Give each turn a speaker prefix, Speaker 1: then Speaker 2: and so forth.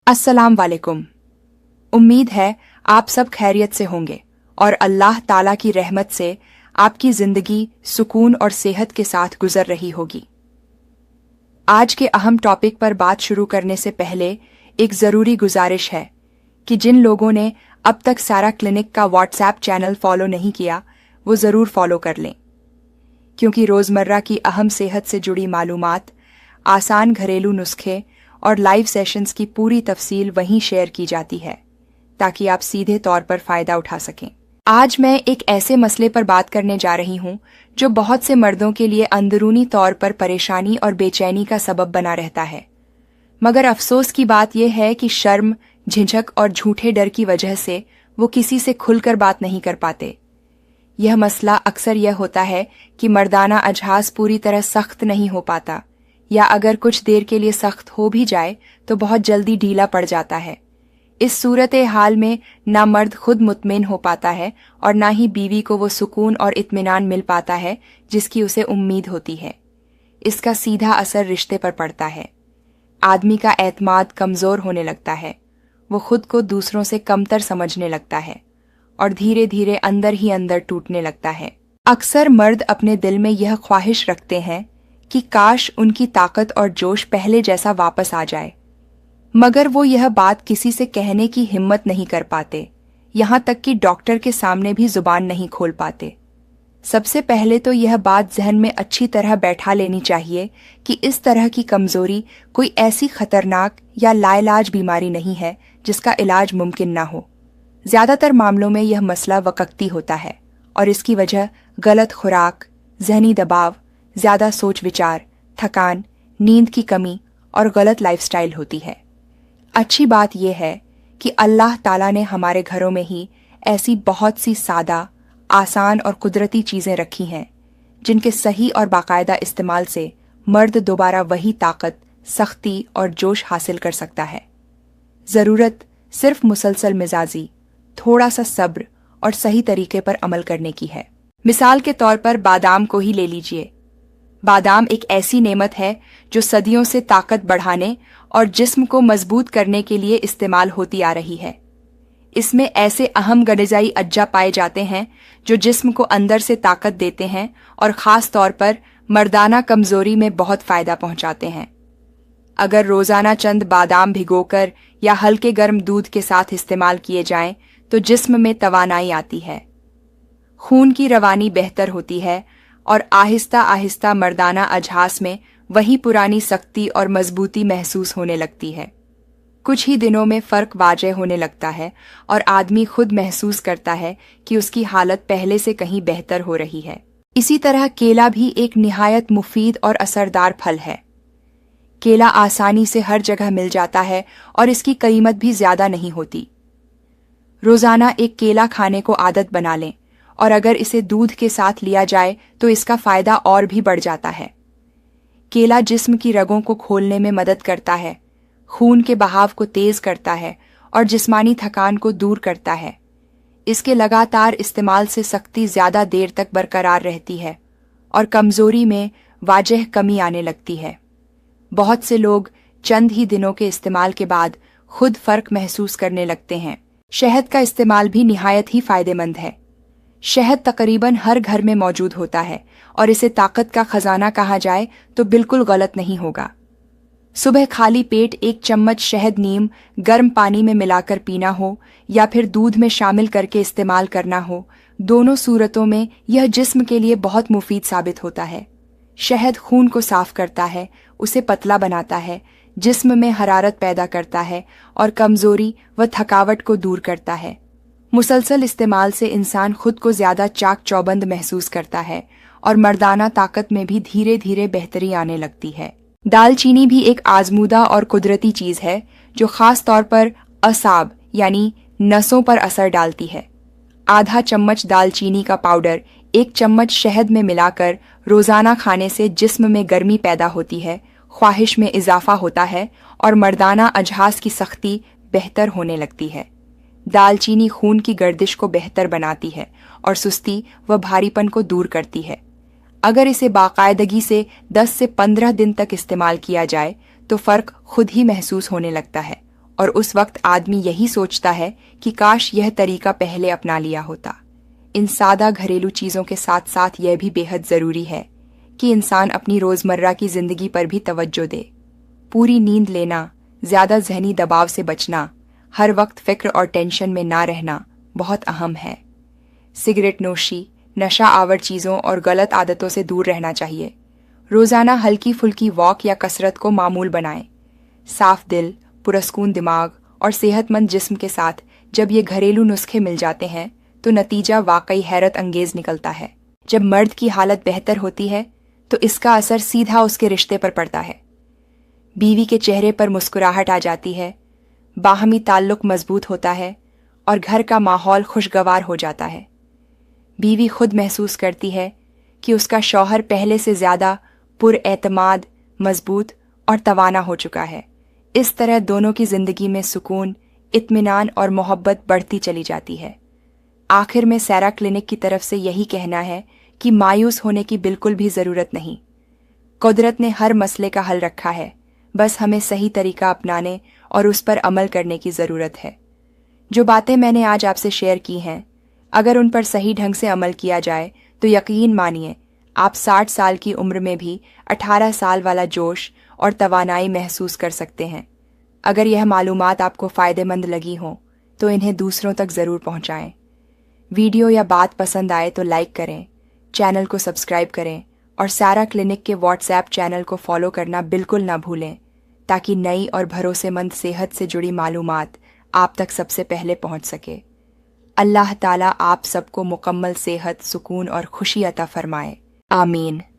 Speaker 1: अस्सलाम वालेकुम। उम्मीद है आप सब खैरियत से होंगे और अल्लाह ताला की रहमत से आपकी जिंदगी सुकून और सेहत के साथ गुजर रही होगी। आज के अहम टॉपिक पर बात शुरू करने से पहले एक ज़रूरी गुजारिश है कि जिन लोगों ने अब तक सारा क्लिनिक का व्हाट्सएप चैनल फॉलो नहीं किया वो ज़रूर फॉलो कर लें, क्योंकि रोज़मर्रा की अहम सेहत से जुड़ी मालूमात, आसान घरेलू नुस्खे और लाइव सेशंस की पूरी तफसील वहीं शेयर की जाती है ताकि आप सीधे तौर पर फ़ायदा उठा सकें। आज मैं एक ऐसे मसले पर बात करने जा रही हूं जो बहुत से मर्दों के लिए अंदरूनी तौर पर परेशानी और बेचैनी का सबब बना रहता है, मगर अफसोस की बात यह है कि शर्म, झिझक और झूठे डर की वजह से वो किसी से खुलकर बात नहीं कर पाते। यह मसला अक्सर यह होता है कि मर्दाना अजहाज़ पूरी तरह सख्त नहीं हो पाता, या अगर कुछ देर के लिए सख्त हो भी जाए तो बहुत जल्दी ढीला पड़ जाता है। इस सूरत हाल में ना मर्द खुद मुतमिन हो पाता है और ना ही बीवी को वो सुकून और इत्मीनान मिल पाता है जिसकी उसे उम्मीद होती है। इसका सीधा असर रिश्ते पर पड़ता है। आदमी का एतमाद कमज़ोर होने लगता है, वो खुद को दूसरों से कमतर समझने लगता है और धीरे धीरे अंदर ही अंदर टूटने लगता है। अक्सर मर्द अपने दिल में यह ख्वाहिश रखते हैं कि काश उनकी ताकत और जोश पहले जैसा वापस आ जाए, मगर वो यह बात किसी से कहने की हिम्मत नहीं कर पाते, यहाँ तक कि डॉक्टर के सामने भी जुबान नहीं खोल पाते। सबसे पहले तो यह बात जहन में अच्छी तरह बैठा लेनी चाहिए कि इस तरह की कमजोरी कोई ऐसी खतरनाक या लाइलाज बीमारी नहीं है जिसका इलाज मुमकिन ना हो। ज्यादातर मामलों में यह मसला वक्ती होता है और इसकी वजह गलत खुराक, जहनी दबाव, ज्यादा सोच विचार, थकान, नींद की कमी और गलत लाइफस्टाइल होती है। अच्छी बात यह है कि अल्लाह ताला ने हमारे घरों में ही ऐसी बहुत सी सादा, आसान और कुदरती चीजें रखी हैं जिनके सही और बाकायदा इस्तेमाल से मर्द दोबारा वही ताकत, सख्ती और जोश हासिल कर सकता है। जरूरत सिर्फ मुसलसल मिजाजी, थोड़ा सा सब्र और सही तरीके पर अमल करने की है। मिसाल के तौर पर बादाम को ही ले लीजिए। बादाम एक ऐसी नेमत है जो सदियों से ताकत बढ़ाने और जिस्म को मजबूत करने के लिए इस्तेमाल होती आ रही है। इसमें ऐसे अहम गनिजाई अज्जा पाए जाते हैं जो जिस्म को अंदर से ताकत देते हैं और ख़ास तौर पर मर्दाना कमज़ोरी में बहुत फ़ायदा पहुंचाते हैं। अगर रोज़ाना चंद बादाम भिगोकर या हल्के गर्म दूध के साथ इस्तेमाल किए जाएं तो जिस्म में तवानाई आती है, खून की रवानी बेहतर होती है और आहिस्ता आहिस्ता मर्दाना अजहास में वही पुरानी सख्ती और मजबूती महसूस होने लगती है। कुछ ही दिनों में फ़र्क वाज़ेह होने लगता है और आदमी खुद महसूस करता है कि उसकी हालत पहले से कहीं बेहतर हो रही है। इसी तरह केला भी एक निहायत मुफीद और असरदार फल है। केला आसानी से हर जगह मिल जाता है और इसकी कीमत भी ज़्यादा नहीं होती। रोज़ाना एक केला खाने को आदत बना लें और अगर इसे दूध के साथ लिया जाए तो इसका फ़ायदा और भी बढ़ जाता है। केला जिस्म की रगों को खोलने में मदद करता है, खून के बहाव को तेज़ करता है और जिस्मानी थकान को दूर करता है। इसके लगातार इस्तेमाल से सख्ती ज़्यादा देर तक बरकरार रहती है और कमज़ोरी में वाज़ेह कमी आने लगती है। बहुत से लोग चंद ही दिनों के इस्तेमाल के बाद खुद फ़र्क महसूस करने लगते हैं। शहद का इस्तेमाल भी निहायत ही फ़ायदेमंद है। शहद तकरीबन हर घर में मौजूद होता है और इसे ताकत का खजाना कहा जाए तो बिल्कुल गलत नहीं होगा। सुबह खाली पेट एक चम्मच शहद नीम गर्म पानी में मिलाकर पीना हो या फिर दूध में शामिल करके इस्तेमाल करना हो, दोनों सूरतों में यह जिस्म के लिए बहुत मुफीद साबित होता है। शहद खून को साफ करता है, उसे पतला बनाता है, जिस्म में हरारत पैदा करता है और कमजोरी व थकावट को दूर करता है। मुसलसल इस्तेमाल से इंसान खुद को ज्यादा चाक चौबंद महसूस करता है और मर्दाना ताकत में भी धीरे धीरे बेहतरी आने लगती है। दालचीनी भी एक आजमूदा और कुदरती चीज है जो खास तौर पर असाब यानी नसों पर असर डालती है। आधा चम्मच दालचीनी का पाउडर एक चम्मच शहद में मिलाकर रोजाना खाने से जिस्म में गर्मी पैदा होती है, ख्वाहिश में इजाफा होता है और मर्दाना अजहास की सख्ती बेहतर होने लगती है। दालचीनी खून की गर्दिश को बेहतर बनाती है और सुस्ती व भारीपन को दूर करती है। अगर इसे बाकायदगी से 10 से 15 दिन तक इस्तेमाल किया जाए तो फ़र्क खुद ही महसूस होने लगता है اور اس وقت آدمی یہی سوچتا ہے کہ کاش یہ طریقہ پہلے اپنا لیا ہوتا۔ ان سادہ گھریلو چیزوں کے ساتھ ساتھ یہ بھی بے حد ضروری ہے کہ انسان اپنی روزمرہ کی زندگی پر بھی توجہ دے۔ پوری نیند لینا، زیادہ ذہنی دباؤ سے بچنا، ہر وقت فکر اور ٹینشن میں نہ رہنا بہت اہم ہے۔ سگریٹ نوشی، نشہ آور چیزوں اور غلط عادتوں سے دور رہنا چاہیے۔ روزانہ ہلکی پھلکی واک یا کسرت کو معمول بنائیں۔ صاف دل، پرسکون دماغ اور صحت مند جسم کے ساتھ جب یہ گھریلو نسخے مل جاتے ہیں تو نتیجہ واقعی حیرت انگیز نکلتا ہے۔ جب مرد کی حالت بہتر ہوتی ہے تو اس کا اثر سیدھا اس کے رشتے پر پڑتا ہے۔ بیوی کے چہرے پر مسکراہٹ آ جاتی ہے، باہمی تعلق مضبوط ہوتا ہے اور گھر کا ماحول خوشگوار ہو جاتا ہے۔ بیوی خود محسوس کرتی ہے کہ اس کا شوہر پہلے سے زیادہ پر اعتماد، مضبوط اور توانا ہو چکا ہے۔ اس طرح دونوں کی زندگی میں سکون، اطمینان اور محبت بڑھتی چلی جاتی ہے۔ آخر میں سیرا کلینک کی طرف سے یہی کہنا ہے کہ مایوس ہونے کی بالکل بھی ضرورت نہیں۔ قدرت نے ہر مسئلے کا حل رکھا ہے، بس ہمیں صحیح طریقہ اپنانے اور اس پر عمل کرنے کی ضرورت ہے۔ جو باتیں میں نے آج آپ سے شیئر کی ہیں، اگر ان پر صحیح ڈھنگ سے عمل کیا جائے تو یقین مانیے آپ 60 سال کی عمر میں بھی 18 سال والا جوش اور توانائی محسوس کر سکتے ہیں۔ اگر یہ معلومات آپ کو فائدہ مند لگی ہوں تو انہیں دوسروں تک ضرور پہنچائیں۔ ویڈیو یا بات پسند آئے تو لائک کریں، چینل کو سبسکرائب کریں اور سیرا کلینک کے واٹس ایپ چینل کو فالو کرنا بالکل نہ بھولیں تاکہ نئی اور بھروسے مند صحت سے جڑی معلومات آپ تک سب سے پہلے پہنچ سکے۔ اللہ تعالیٰ آپ سب کو مکمل صحت، سکون اور خوشی عطا فرمائے۔ آمین۔